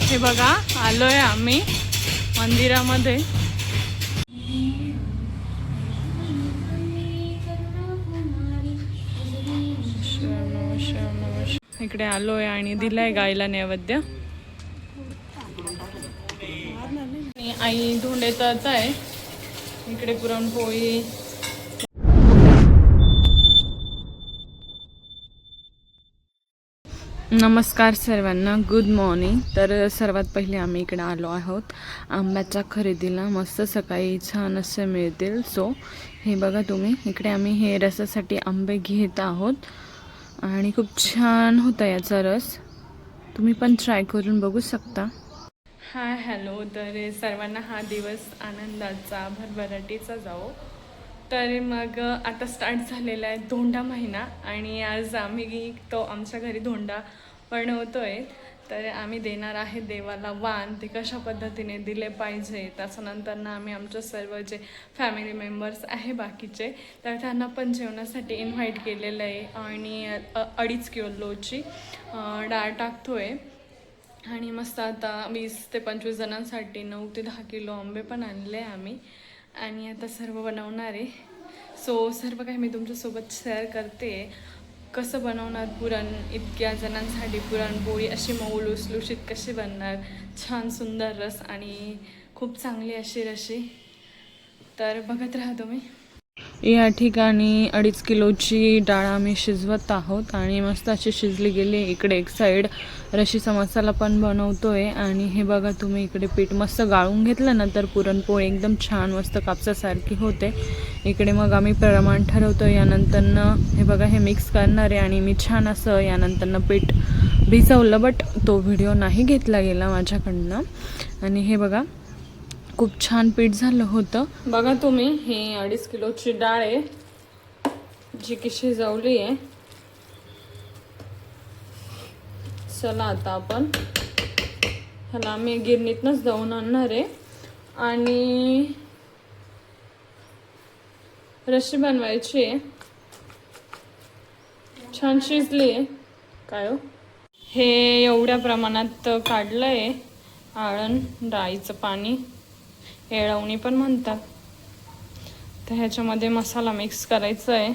हे बघा आलोय आम्ही मंदिरामध्ये. इकडे आलोय आणि दिलाय गायला नैवेद्य. आई धोंडे तळत आहे. इकडे पुरणपोळी. नमस्कार सर्वांना, गुड मॉर्निंग. तर सर्वात पहिले आम्ही इकडे आलो आहोत आंब्याच्या खरेदीला. मस्त सकाळी छान असे मिळतील. सो हे बघा तुम्ही, इकडे आम्ही हे रसासाठी आंबे घेत आहोत आणि खूप छान होता याचा रस. तुम्ही पण ट्राय करून बघू शकता. Hi hello. तर सर्वांना हा दिवस आनंदाचा भरभराटीचा जाओ. तर मग आता स्टार्ट झालेला आहे धोंडा महिना आणि आज आम्ही तो आमच्या घरी धोंडा बनवतोय. तर आम्ही देणार आहे देवाला वाण. ते कशा पद्धतीने दिले पाहिजे, त्याच्यानंतर ना आम्ही आमच्या सर्व जे फॅमिली मेंबर्स आहे बाकीचे, तर त्यांना पण जेवणासाठी इन्व्हाइट केलेलं आहे. आणि 2.5 किलोची डाळ टाकतोय. आणि मस्त आता 20 ते 25 जणांसाठी 9 ते 10 किलो आंबे पण आणले आम्ही. आणि आता सर्व बनवणार आहे. सो सर्व काही मी तुमच्यासोबत शेअर करते. कसं बनवणार पुरण, इतक्या जणांसाठी पुरणपोळी अशी मऊ लुसलुशीत कशी बनणार, छान सुंदर रस आणि खूप चांगली अशी रशी. तर बघत राहा तुम्ही. या ठिकाणी 2.5 किलोची डाळ आम्ही शिजवत आहोत आणि मस्त अशी शिजली गेली. इकडे एक साईड रशीचा मसाला पण बनवतोय. आणि हे बघा तुम्ही, इकडे पीठ मस्त गाळून घेतलं ना तर पुरणपोळी एकदम छान मस्त कापसासारखी होते. इकडे मग आम्ही प्रमाण ठरवतो. यानंतरनं हे बघा हे मिक्स करणार आहे आणि मी छान असं यानंतरनं पीठ भिजवलं, बट तो व्हिडिओ नाही घेतला गेला माझ्याकडनं. आणि हे बघा खूप छान पीठ झालं होतं. बघा तुम्ही, ही 2.5 किलोची डाळ आहे जी की शिजवली आहे. चला आता आपण ह्याला आम्ही गिरणीतनंच दळून आणणार आहे आणि रशी बनवायची आहे. छान शिजली आहे काय हो. हे एवढ्या प्रमाणात काढलं आहे आळण डाळीचं पाणी, येळवणी पण म्हणतात. तर ह्याच्यामध्ये मसाला मिक्स करायचा आहे.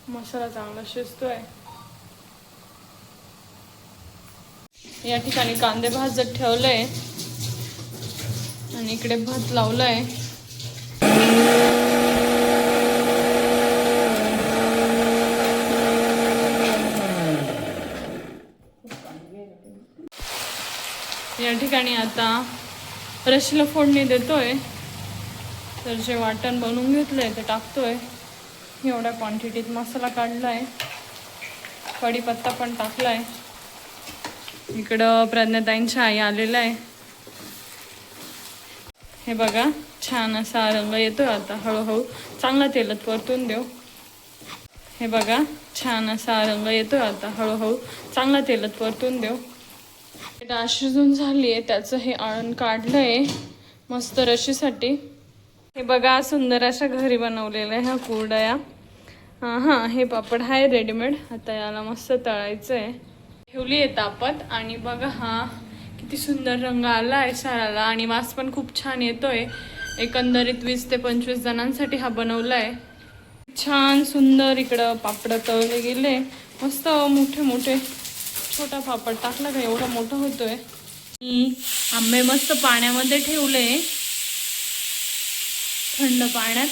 मसाला चांगला शिजतोय. या ठिकाणी कांदे भाजत ठेवलंय आणि इकडे भात लावलाय. या ठिकाणी आता रशीला फोडणी देतोय. तर जे वाटण बनवून घेतलंय ते टाकतोय. एवढ्या क्वांटिटीत मसाला काढलाय, कढीपत्ता पण टाकलाय. इकडं प्रज्ञाताईंची आई आलेला आहे. हे बघा छान असा रंग येतोय. आता हळूहळू चांगला तेलात परतून देऊ. हे बघा छान असा रंग येतोय. आता हळूहळू चांगला तेलात परतून देऊ. डाळ शिजून झाली आहे, त्याचं हे आळण काढलंय मस्त रशीसाठी. हे बघा सुंदर अशा घरी बनवलेल्या ह्या कुरडया. हां हे पापड आहे रेडीमेड. आता याला मस्त तळायचं आहे. ठेवली आहे तापत आणि बघा हा किती सुंदर रंग आला आहे साळाला आणि वास पण खूप छान येतोय. एकंदरीत 20 ते 25 जणांसाठी हा बनवला आहे. छान सुंदर इकडं पापड तळले गेले मस्त मोठे मोठे. छोटा पापड टाकला का एवढा मोठा होतोय. आंबे मस्त पाण्यामध्ये ठेवले थंड पाण्यात,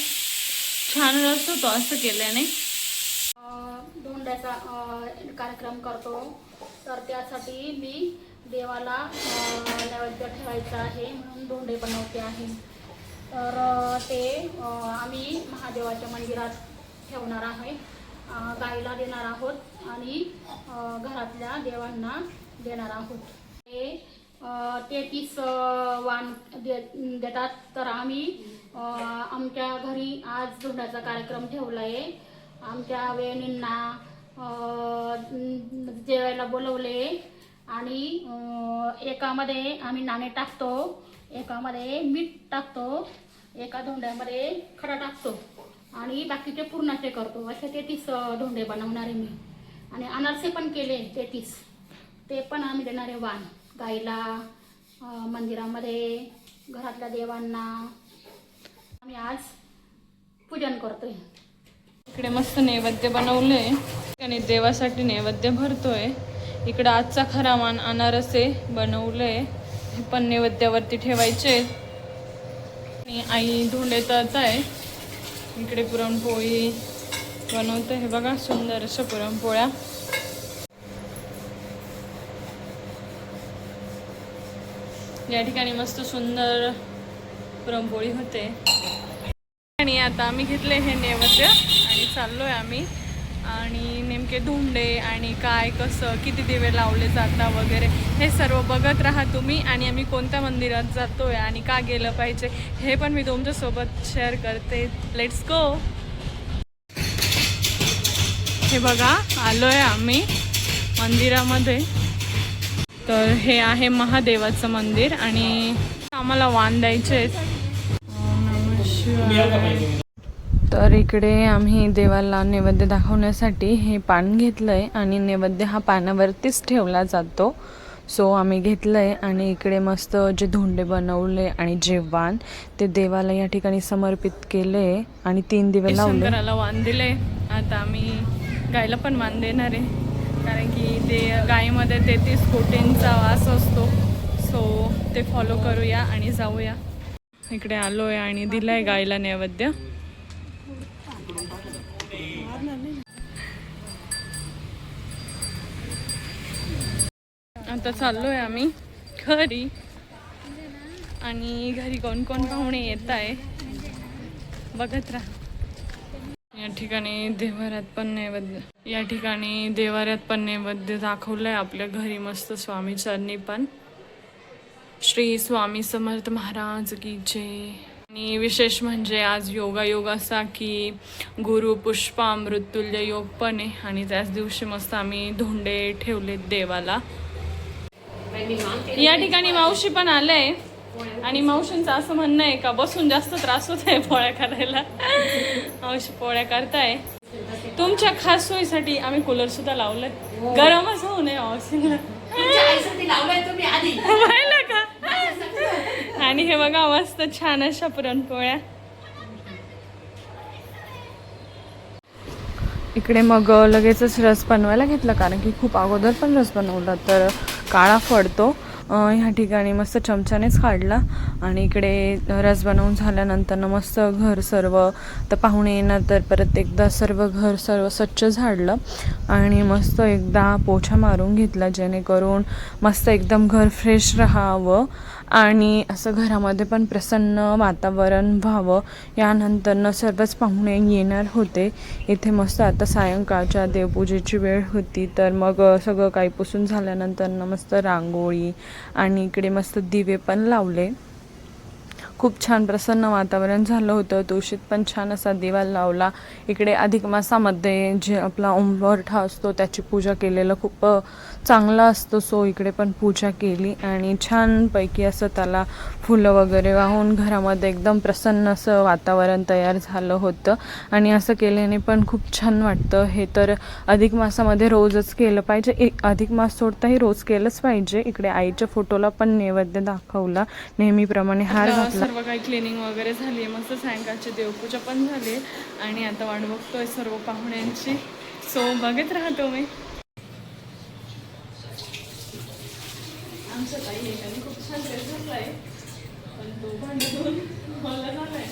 छान रस होतो असं केल्याने. धोंड्याचा कार्यक्रम करतो तर त्यासाठी मी देवाला नैवेद्य ठेवायचा आहे म्हणून धोंडे बनवते आहे. तर ते आम्ही महादेवाच्या मंदिरात ठेवणार आहे, गाईला देणार आहोत आणि घरातल्या देवांना देणार आहोत. ते 33 वाण देतात. तर आम्ही आमच्या घरी आज धोंड्याचा कार्यक्रम ठेवला आहे. आमच्या वहिनींना जेवायला बोलवले आणि एकामध्ये आम्ही नाणे टाकतो, एकामध्ये मीठ टाकतो, एका धोंड्यामध्ये खडा टाकतो आणि बाकीचे पूर्णाचे करतो. असे 33 धोंडे बनवणारे मी आणि अनारसे पण केले 33. ते पण आम्ही देणार आहे वाण गाईला, मंदिरामध्ये, घरातल्या देवांना आम्ही आज पूजन करतोय. इकडे मस्त नैवेद्य बनवलंय आणि देवासाठी नैवेद्य भरतोय. इकडं आजचा खरा मान अनारसे बनवलंय, हे पण नैवेद्यावरती ठेवायचे. आणि आई धोंडे तळत आहे. इकडे पुरणपोळी बनवते. हे बघा सुंदर अशा पुरणपोळ्या. या ठिकाणी मस्त सुंदर पुरणपोळी होते. आणि आता आम्ही घेतले हे नैवेद्य आणि चाललोय आम्ही. आणि नेमके धोंडे आणि काय कसं किती दिवे लावले जातात वगैरे हे सर्व बघत राहा तुम्ही. आणि आम्ही कोणत्या मंदिरात जातोय आणि का गेलं पाहिजे हे पण मी तुमच्यासोबत शेअर करते. Let's go. हे बघा आलोय आम्ही मंदिरामध्ये. तर हे आहे महादेवाचं मंदिर आणि आम्हाला वाण द्यायचे. तर इकडे आम्ही देवाला नैवेद्य दाखवण्यासाठी हे पान घेतलंय आणि नैवेद्य हा पानावरतीच ठेवला जातो. सो आम्ही घेतलंय आणि इकडे मस्त जे धोंडे बनवले आणि जे वाण ते देवाला या ठिकाणी समर्पित केले आणि 3 दिवे लावले. शंकराला वाण दिले. आता आम्ही गायला पण वाण देणार आहे कारण की ते गायीमध्ये 33 कोटींचा वास असतो. सो ते फॉलो करूया आणि जाऊया. इकडे आलोय आणि दिलाय गायला नैवेद्य. आता चाललोय आम्ही घरी. आणि घरी कोण कोण पाहुणे येत आहे बघत राहा. या ठिकाणी देवाऱ्यात पण नैवेद्य दाखवलंय आपल्या घरी मस्त स्वामी चरणी पण. श्री स्वामी समर्थ महाराज की जय. आणि विशेष म्हणजे आज योगायोग असा की गुरु पुष्पामृतुल्य योग पण आहे आणि त्याच दिवशी मस्त आम्ही धोंडे ठेवलेत देवाला. या ठिकाणी मावशी पण आलंय आणि मावशींचं असं म्हणणं आहे का बसून जास्त त्रास होत आहे पोळ्या करायला. मावशी पोळ्या करताय. तुमच्या खास सोयीसाठी आम्ही कूलर सुद्धा लावलंय. गरमच होऊ नये मावशीला. पाहिलं का. आणि हे बघा मस्त छान अशा पुरणपोळ्या. इकडे मग लगेचच रस बनवायला घेतला कारण की खूप अगोदर पण रस बनवला तर काळा पडतो. ह्या ठिकाणी मस्त चमच्यानेच काढला. आणि इकडे रस बनवून झाल्यानंतर मस्त घर सर्व तर पाहुणे येणार तर परत एकदा सर्व घर सर्व स्वच्छ झाडलं आणि मस्त एकदा पोछा मारून घेतला जेणेकरून मस्त एकदम घर फ्रेश राहावं आणि असं घरामध्ये पण प्रसन्न वातावरण व्हावं. यानंतर सर्वच पाहुणे येणार होते. इथे मस्त आता सायंकाळच्या देवपूजेची वेळ होती तर मग सगळं काही पुसून झाल्यानंतर मस्त रांगोळी आणि इकडे मस्त दिवे पण लावले. खूप छान प्रसन्न वातावरण झालं होतं. तुळशीत पण छान असा दिवा लावला. इकडे अधिक मासामध्ये जे आपला उंबरठा असतो त्याची पूजा केलेलं खूप चांगला असतो. सो इकडे पण पूजा केली आणि छानपैकी असं त्याला फुलं वगैरे वाहून घरामध्ये एकदम प्रसन्न असं वातावरण तयार झालं होतं. आणि असं केल्याने पण खूप छान वाटतं. हे तर अधिक मासामध्ये रोजच केलं पाहिजे. अधिक मास सोडताही रोज केलंच पाहिजे. इकडे आईच्या फोटोला पण नैवेद्य दाखवला. नेहमीप्रमाणे हार घातला. सर्व काही क्लिनिंग वगैरे झाली. मस्त सायंकाळची देवपूजा पण झाली आणि आता वाट बघतोय सर्व पाहुण्यांची. सो बघत राहतो मी. आमच्या ताई एकाने खूप छान ड्रेस घातलाय पण तो भांडून मला झालाय.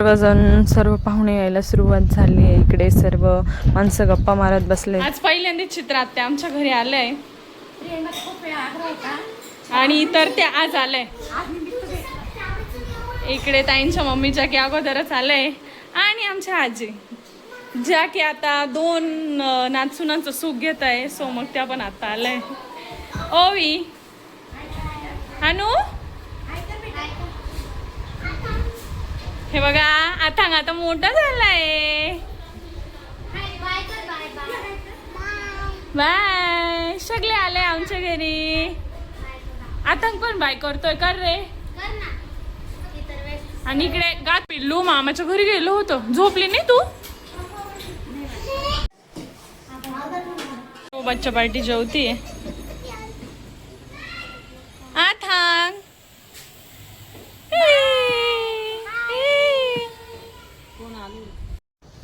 सर्वजण सर्व पाहुणे यायला सुरुवात झाली आहे. इकडे सर्व माणसं गप्पा मारत बसले. आज पहिल्यांदा चित्रात ते आमच्या घरी आलंय आणि तर ते आज आलंय. इकडे ताईंच्या मम्मीच्या की अगोदरच आलंय आणि आमच्या आजी ज्या की आता 2 नाचुनांचं सुख घेत आहे. सो मग त्या पण आता आलंय. ओवी अनु हे बघा आता मोठा झालाय. बाय. सगळे आले आमच्या घरी. आता पण बाय करतोय कर रे. आणि इकडे गात पिल्लू मामाच्या घरी गेलो होतो. झोपली नाही तू. बच्चा पार्टी जेवतीये. आ थांग.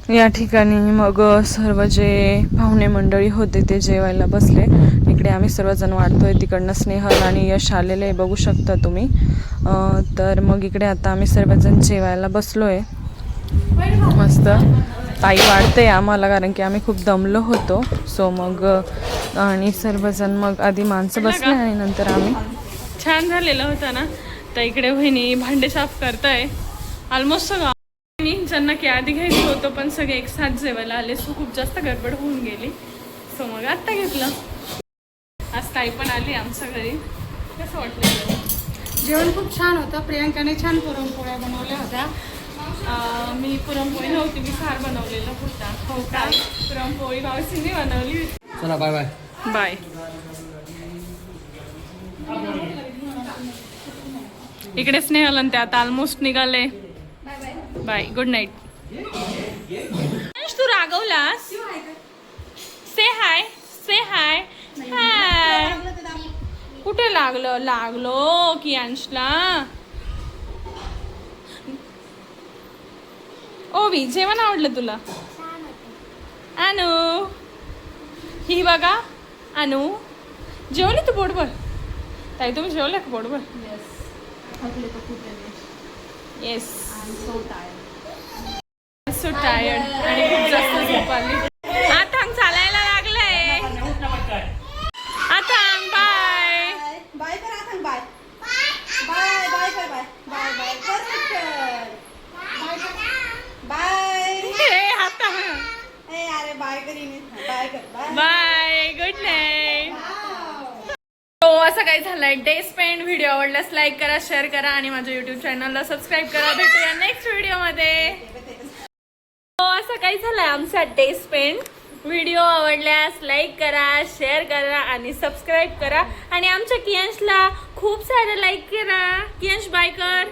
या ठिकाणी मग सर्व जे पाहुणे मंडळी होते ते जेवायला बसले. इकडे आम्ही सर्वजण वाढतोय. तिकडनं स्नेहल आणि यश आलेले बघू शकता तुम्ही. तर मग इकडे आता आम्ही सर्वजण जेवायला बसलोय. मस्त ताई वाढते आम्हाला, कारण की आम्ही खूप दमलो होतो. सो मग आणि सर्वजण मग आधी माणसं बसले आणि नंतर आम्ही. छान झालेलं होतं ना. तर इकडे वहिनी भांडे साफ करताय. ऑलमोस्ट सगळं ज्यांना की आधी घ्यायचं होतं पण सगळे एक साथ जेवायला आले. सो खूप जास्त गडबड होऊन गेली. सो मग आत्ता घेतलं. आज ताई पण आली आमच्या घरी. कसं वाटलं? जेवण खूप छान होतं. प्रियांकाने छान पुरणपोळ्या बनवल्या होत्या. मी पुरणपोळी नव्हती, मी फार बनवलेला होता. हो का? पुरणपोळी मावशीने बनवली. चला बाय बाय. बाय. इकडे स्नेहल आणि ते आता ऑलमोस्ट निघाले. बाय. Good night. तू रागवलास? Say hi. Say hi. Hi. कुठे लागलं? लागलो की अंशला. ओवी जेवण आवडलं तुला? अनु ही बघा. अनु जेवली तू पोटभर? ताई तुम्ही जेवल्या का पोटभर? येस. सो टायर्ड आणि खूप जास्त झोप आली. आता चालायला लागलंय. आता बाय. बाय कर आता. बाय बाय बाय कर. बाय बाय बाय कर. बाय. आता ए अरे बाय करीने. बाय कर. Bye bye. Good night. तो असं काही झालंय डे स्पेंड. व्हिडिओ आवडल्यास लाईक करा, शेअर करा आणि माझ्या युट्यूब चॅनलला सबस्क्राईब करा. भेटूया नेक्स्ट व्हिडिओमध्ये. तो असं काही झालंय आमचा डे स्पेंड. व्हिडिओ आवडल्यास लाईक करा, शेअर करा आणि सबस्क्राईब करा. आणि आमच्या कियांशला खूप सारं लाईक करा. कियांश बाय कर.